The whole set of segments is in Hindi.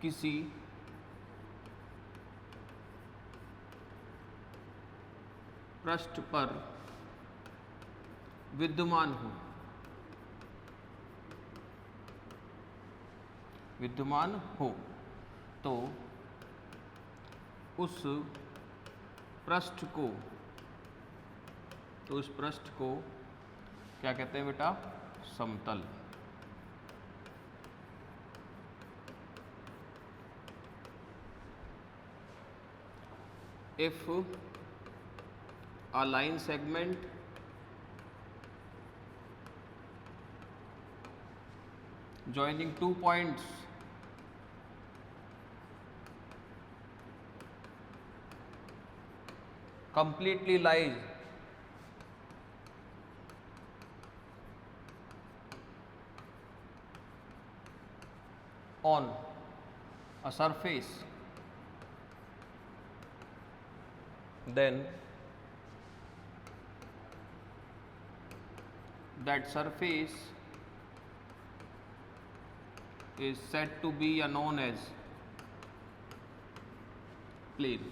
किसी पृष्ठ पर विद्यमान हो तो उस पृष्ठ को क्या कहते हैं बेटा? समतल। If a line segment joining 2 points completely lies on a surface, then that surface is said to be known as plane।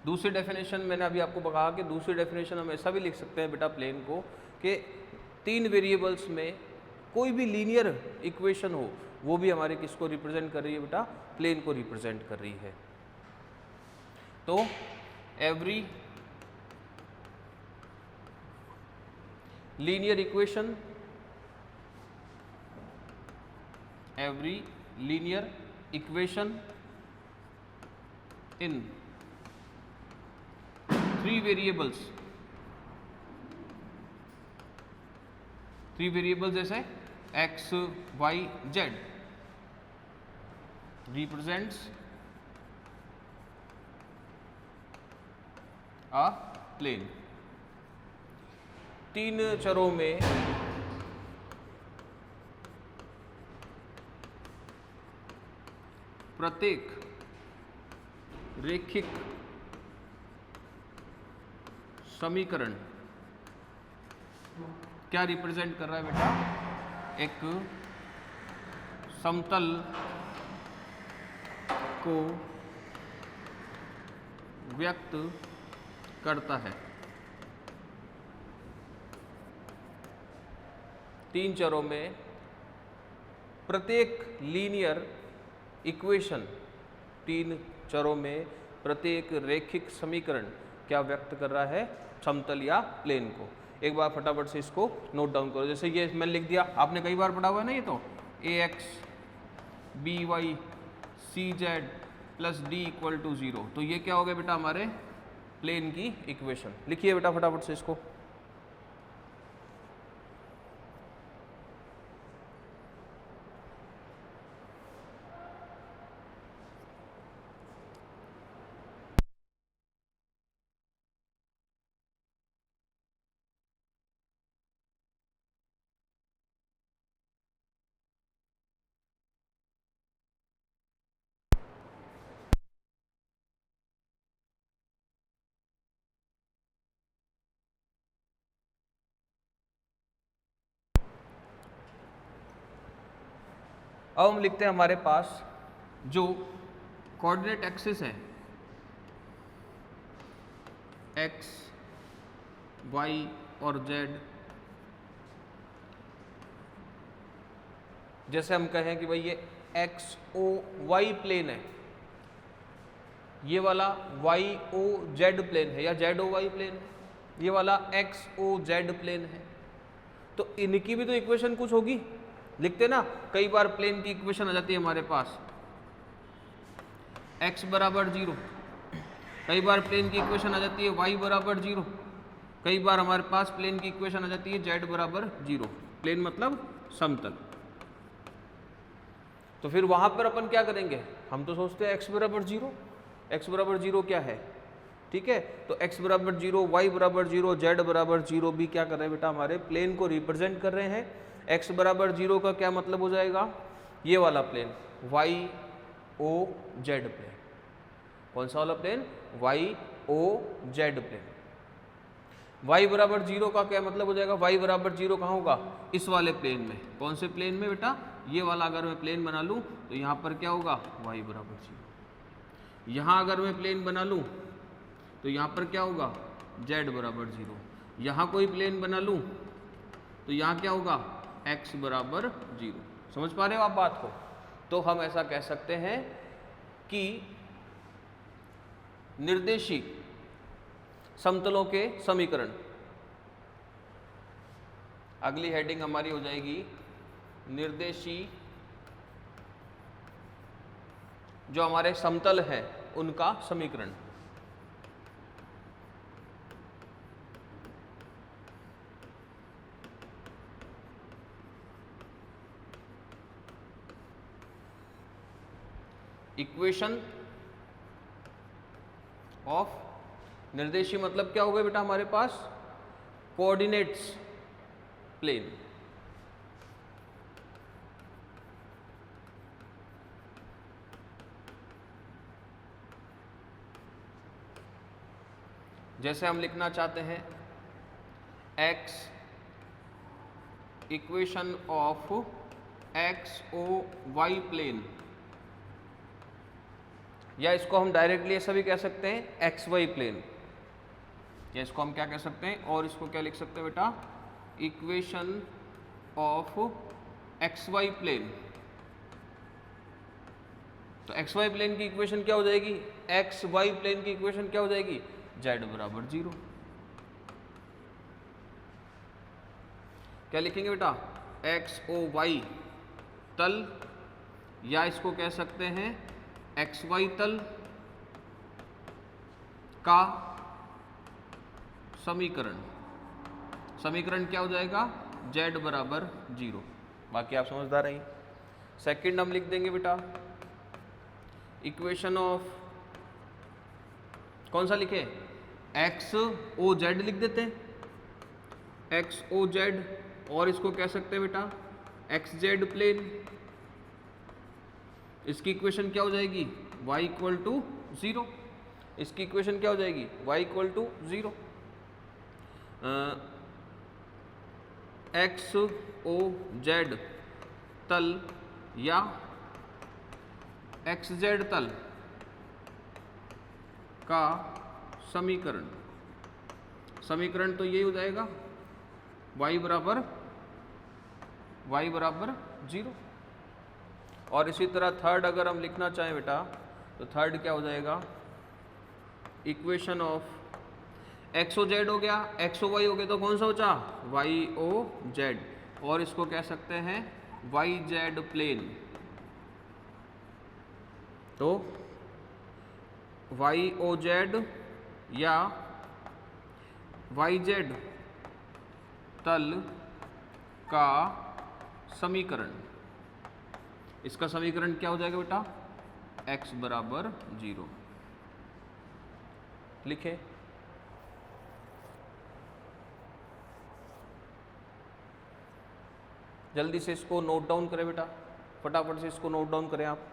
दूसरी डेफिनेशन मैंने अभी आपको कहा कि दूसरी डेफिनेशन हम ऐसा भी लिख सकते हैं बेटा प्लेन को कि 3 वेरिएबल्स में कोई भी लीनियर इक्वेशन हो वो भी हमारे किसको रिप्रेजेंट कर रही है बेटा? प्लेन को रिप्रेजेंट कर रही है। तो every linear equation in 3 variables जैसे x, y, z represents a plane। 3 चरों में प्रत्येक रेखिक समीकरण क्या रिप्रेजेंट कर रहा है बेटा? एक समतल को व्यक्त करता है। 3 चरों में प्रत्येक लीनियर इक्वेशन, 3 चरों में प्रत्येक रेखिक समीकरण क्या व्यक्त कर रहा है? समतल या प्लेन को। एक बार फटाफट से इसको नोट डाउन करो। जैसे ये मैंने लिख दिया, आपने कई बार पढ़ा हुआ है ना ये तो, ax by cz plus D equal to 0। तो ये क्या हो गया बेटा? हमारे प्लेन की इक्वेशन। लिखिए बेटा फटाफट से इसको। अब हम लिखते हैं हमारे पास जो कोऑर्डिनेट एक्सिस है x, y और z, जैसे हम कहें कि भाई ये एक्स ओ वाई प्लेन है, ये वाला वाई ओ जेड प्लेन है या जेड ओ वाई प्लेन है, ये वाला एक्स ओ जेड प्लेन है, तो इनकी भी तो इक्वेशन कुछ होगी। लिखते ना, कई बार प्लेन की इक्वेशन आ जाती है हमारे पास x बराबर 0, कई बार प्लेन की इक्वेशन आ जाती है y बराबर 0, कई बार हमारे पास प्लेन की इक्वेशन आ जाती है z बराबर 0। प्लेन मतलब समतल। तो फिर वहां पर अपन क्या करेंगे? हम तो सोचते हैं x बराबर 0, x बराबर 0 क्या है? ठीक है, तो x बराबर 0, y बराबर 0, z बराबर 0 भी क्या कर रहे हैं बेटा? हमारे प्लेन को रिप्रेजेंट कर रहे हैं। x बराबर 0 का क्या मतलब हो जाएगा? ये वाला plane y o z plane. कौन सा वाला plane? y o z plane. y बराबर 0 का क्या मतलब हो जाएगा, y बराबर 0 कहाँ होगा, इस वाले प्लेन में। कौन से प्लेन में बेटा, ये वाला अगर मैं प्लेन बना लूँ तो यहाँ पर क्या होगा, y बराबर 0। यहाँ अगर मैं प्लेन बना लूँ तो यहाँ पर क्या होगा, z बराबर 0। यहाँ कोई प्लेन बना लूँ तो यहाँ क्या होगा, x बराबर 0। समझ पा रहे हो आप बात को। तो हम ऐसा कह सकते हैं कि निर्देशी समतलों के समीकरण, अगली हेडिंग हमारी हो जाएगी निर्देशी जो हमारे समतल है उनका समीकरण। इक्वेशन ऑफ निर्देशी मतलब क्या हो गया बेटा हमारे पास, कोऑर्डिनेट्स प्लेन। जैसे हम लिखना चाहते हैं x equation of X O Y plane, या इसको हम डायरेक्टली ऐसा भी कह सकते हैं एक्स वाई प्लेन, या इसको हम क्या कह सकते हैं, और इसको क्या लिख सकते हैं बेटा, equation of X Y plane. तो एक्स वाई प्लेन की इक्वेशन क्या हो जाएगी, एक्स वाई प्लेन की इक्वेशन क्या हो जाएगी, z बराबर 0। क्या लिखेंगे बेटा, एक्स ओ वाई तल, या इसको कह सकते हैं एक्स वाई तल का समीकरण। समीकरण क्या हो जाएगा, z बराबर 0। बाकी आप समझदार हैं। सेकंड हम लिख देंगे बेटा इक्वेशन ऑफ, कौन सा लिखे, एक्स ओ जेड लिख देते हैं, एक्स ओ जेड, और इसको कह सकते हैं बेटा एक्स जेड प्लेन। इसकी इक्वेशन क्या हो जाएगी, y इक्वल टू 0। इसकी इक्वेशन क्या हो जाएगी, y equal to 0। X O Z तल या एक्स जेड तल का समीकरण, समीकरण तो यही हो जाएगा y बराबर 0। और इसी तरह थर्ड अगर हम लिखना चाहें बेटा तो थर्ड क्या हो जाएगा, equation of X O Z हो गया, एक्स ओ वाई हो गया, तो कौन सा बचा, वाई ओ जेड, और इसको कह सकते हैं वाई जेड प्लेन। तो वाई ओ जेड या वाई जेड तल का समीकरण, इसका समीकरण क्या हो जाएगा बेटा, x बराबर 0। लिखे, जल्दी से इसको नोट डाउन करें बेटा, फटाफट से इसको नोट डाउन करें आप।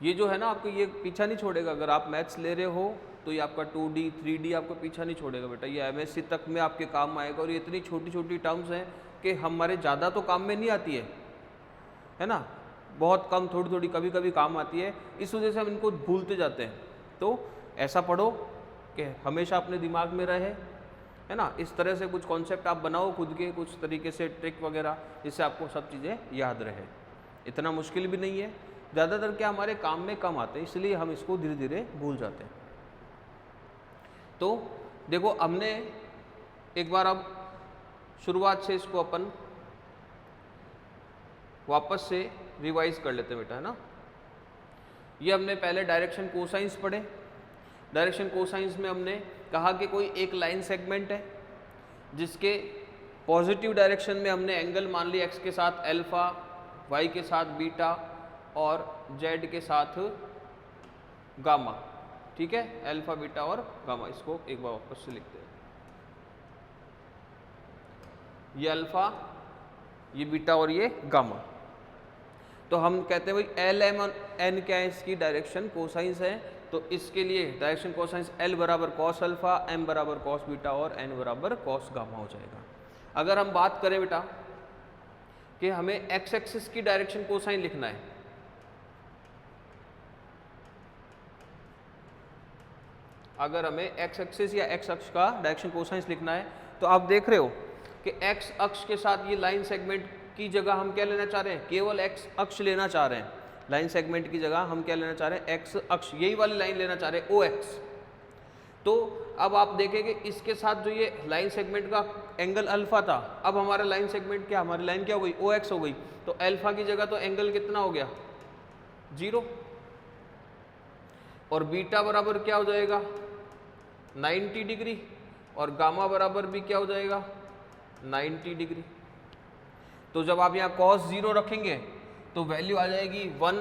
ये जो है ना आपको ये पीछा नहीं छोड़ेगा, अगर आप मैथ्स ले रहे हो तो ये आपका 2D 3D आपको पीछा नहीं छोड़ेगा बेटा, ये MSc तक में आपके काम आएगा। और ये इतनी छोटी छोटी टर्म्स हैं कि हमारे ज़्यादा तो काम में नहीं आती है ना, बहुत कम थोड़ी थोड़ी कभी कभी काम आती है, इस वजह से हम इनको भूलते जाते हैं। तो ऐसा पढ़ो कि हमेशा अपने दिमाग में रहे, है ना। इस तरह से कुछ कॉन्सेप्ट आप बनाओ खुद के, कुछ तरीके से ट्रिक वगैरह, जिससे आपको सब चीज़ें याद रहे। इतना मुश्किल भी नहीं है, ज़्यादातर क्या हमारे काम में कम आते हैं, इसलिए हम इसको धीरे धीरे भूल जाते हैं। तो देखो हमने एक बार अब शुरुआत से इसको अपन वापस से रिवाइज कर लेते हैं बेटा, है ना। ये हमने पहले डायरेक्शन कोसाइंस पढ़े। डायरेक्शन कोसाइंस में हमने कहा कि कोई एक लाइन सेगमेंट है जिसके पॉजिटिव डायरेक्शन में हमने एंगल मान लिया x के साथ अल्फा, y के साथ बीटा और z के साथ गामा, ठीक है, अल्फा बीटा और गामा। इसको एक बार वापस से लिखते हैं, ये अल्फा, ये बीटा और ये गामा। तो हम कहते हैं भाई एल एम और एन क्या है, इसकी डायरेक्शन कोसाइंस है, तो इसके लिए डायरेक्शन कोसाइंस L बराबर कॉस अल्फा, M बराबर कॉस बीटा और N बराबर कॉस गामा हो जाएगा। अगर हम बात करें बेटा कि हमें एक्स एक्सिस की डायरेक्शन कोसाइन लिखना है, अगर हमें एक्स एक्सिस या एक्स अक्ष का डायरेक्शन कोसाइंस लिखना है तो आप देख रहे हो कि एक्स अक्ष के साथ ये लाइन सेगमेंट की जगह हम क्या लेना चाह रहे हैं, केवल एक्स अक्ष लेना चाह रहे हैं। लाइन सेगमेंट की जगह हम क्या लेना चाह रहे हैं, एक्स अक्ष, यही वाली लाइन लेना चाह रहे हैं, ओ एक्स। तो अब आप देखेंगे इसके साथ जो ये लाइन सेगमेंट का एंगल अल्फा था, अब हमारा लाइन सेगमेंट क्या, हमारी लाइन क्या हो गई, ओ एक्स हो गई। तो अल्फा की जगह तो एंगल कितना हो गया, 0, और बीटा बराबर क्या हो जाएगा 90 डिग्री, और गामा बराबर भी क्या हो जाएगा 90 डिग्री। तो जब आप यहाँ cos 0 रखेंगे तो वैल्यू आ जाएगी 1,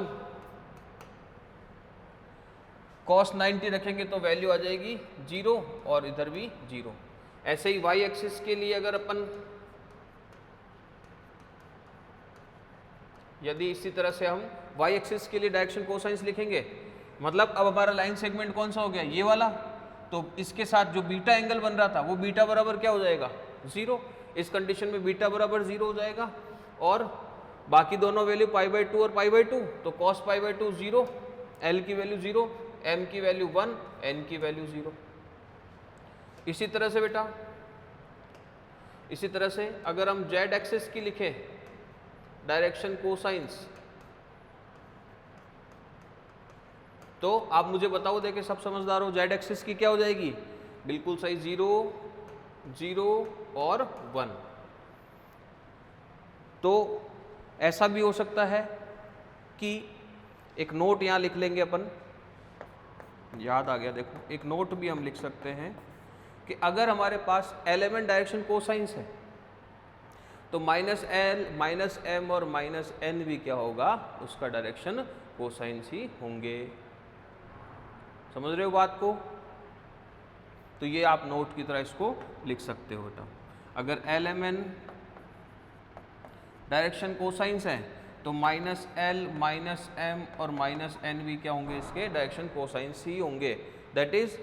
cos 90 रखेंगे तो वैल्यू आ जाएगी 0, और इधर भी 0। ऐसे ही y एक्सिस के लिए अगर अपन यदि इसी तरह से हम y एक्सिस के लिए डायरेक्शन कोसाइंस लिखेंगे, मतलब अब हमारा लाइन सेगमेंट कौन सा हो गया, ये वाला। तो इसके साथ जो बीटा एंगल बन रहा था वो बीटा बराबर क्या हो जाएगा 0। इस कंडीशन में बीटा बराबर 0 हो जाएगा, और बाकी दोनों वैल्यू π/2 और π/2, तो cos π/2 0, L की वैल्यू 0, M की वैल्यू 1, N की वैल्यू 0। इसी तरह से बेटा, इसी तरह से अगर हम Z एक्सिस की लिखें डायरेक्शन कोसाइंस, तो आप मुझे बताओ, देखे सब समझदार हो, Z एक्सिस की क्या हो जाएगी, बिल्कुल सही, 0, 0 और 1। तो ऐसा भी हो सकता है कि एक नोट यहाँ लिख लेंगे अपन, याद आ गया, देखो एक नोट भी हम लिख सकते हैं कि अगर हमारे पास एलिमेंट डायरेक्शन कोसाइंस है तो -L, -M और -N भी क्या होगा, उसका डायरेक्शन कोसाइंस ही होंगे। समझ रहे हो बात को? तो ये आप नोट की तरह इसको लिख सकते हो बेटा। अगर LMN डायरेक्शन कोसाइंस है तो -L, -M और -N भी क्या होंगे, इसके डायरेक्शन कोसाइंस ही होंगे। दैट इज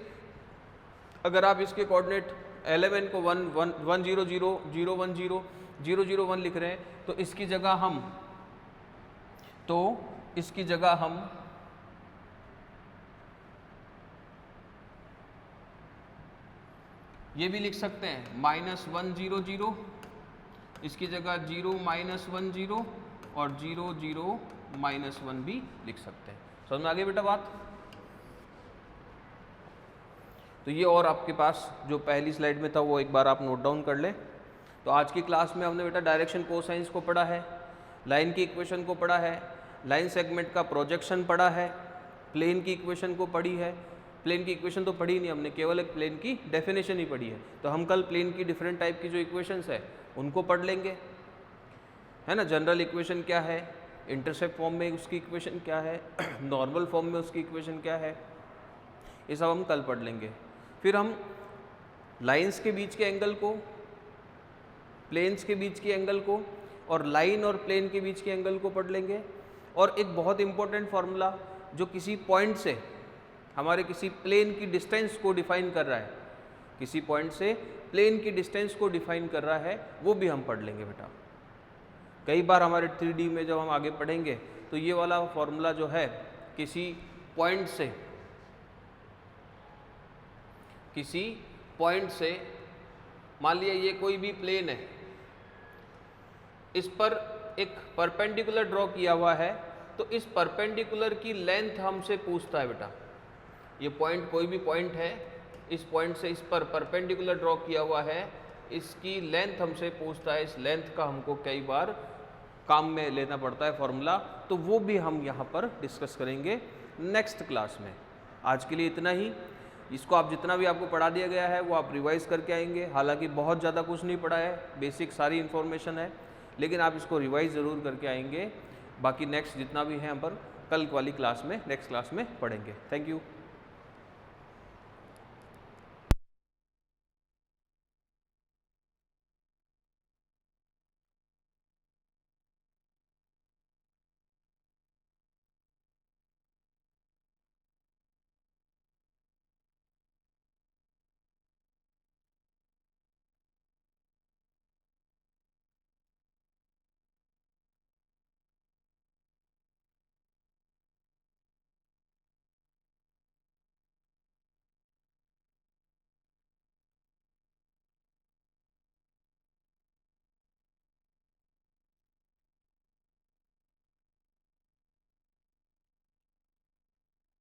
अगर आप इसके कोऑर्डिनेट LMN को 1, 1, 0, 0, 0, 1, 0, 0, 0, 1 लिख रहे हैं, तो इसकी जगह हम ये भी लिख सकते हैं -1, 0, 0, इसकी जगह 0, -1, 0 और 0, 0, -1 भी लिख सकते हैं। समझ में आ गई बेटा बात? तो ये और आपके पास जो पहली स्लाइड में था वो एक बार आप नोट डाउन कर लें। तो आज की क्लास में हमने बेटा डायरेक्शन कोसाइंस को पढ़ा है, लाइन की इक्वेशन को पढ़ा है, लाइन सेगमेंट का प्रोजेक्शन पढ़ा है, प्लेन की इक्वेशन को पढ़ी है। प्लेन की इक्वेशन तो पढ़ी नहीं हमने, केवल एक प्लेन की डेफिनेशन ही पढ़ी है। तो हम कल प्लेन की डिफरेंट टाइप की जो इक्वेशंस है उनको पढ़ लेंगे, है ना। जनरल इक्वेशन क्या है, इंटरसेप्ट फॉर्म में उसकी इक्वेशन क्या है, नॉर्मल फॉर्म में उसकी इक्वेशन क्या है, ये सब हम कल पढ़ लेंगे। फिर हम लाइंस के बीच के एंगल को, प्लेन्स के बीच के एंगल को और लाइन और प्लेन के बीच के एंगल को पढ़ लेंगे। और एक बहुत इंपॉर्टेंट फार्मूला जो किसी पॉइंट से हमारे किसी प्लेन की डिस्टेंस को डिफाइन कर रहा है, किसी पॉइंट से प्लेन की डिस्टेंस को डिफाइन कर रहा है, वो भी हम पढ़ लेंगे बेटा। कई बार हमारे 3D में जब हम आगे पढ़ेंगे तो ये वाला फॉर्मूला जो है किसी पॉइंट से मान लिया ये कोई भी प्लेन है, इस पर एक परपेंडिकुलर ड्रॉ किया हुआ है, तो इस परपेंडिकुलर की लेंथ हमसे पूछता है बेटा। ये पॉइंट कोई भी पॉइंट है, इस पॉइंट से इस पर परपेंडिकुलर ड्रॉ किया हुआ है, इसकी लेंथ हमसे पूछता है। इस लेंथ का हमको कई बार काम में लेना पड़ता है फॉर्मूला, तो वो भी हम यहाँ पर डिस्कस करेंगे नेक्स्ट क्लास में। आज के लिए इतना ही। इसको आप जितना भी आपको पढ़ा दिया गया है वो आप रिवाइज करके आएंगे। हालांकि बहुत ज़्यादा कुछ नहीं पढ़ा है, बेसिक सारी इन्फॉर्मेशन है, लेकिन आप इसको रिवाइज ज़रूर करके आएंगे। बाकी नेक्स्ट जितना भी है हम पर कल वाली क्लास में, नेक्स्ट क्लास में पढ़ेंगे। Thank you.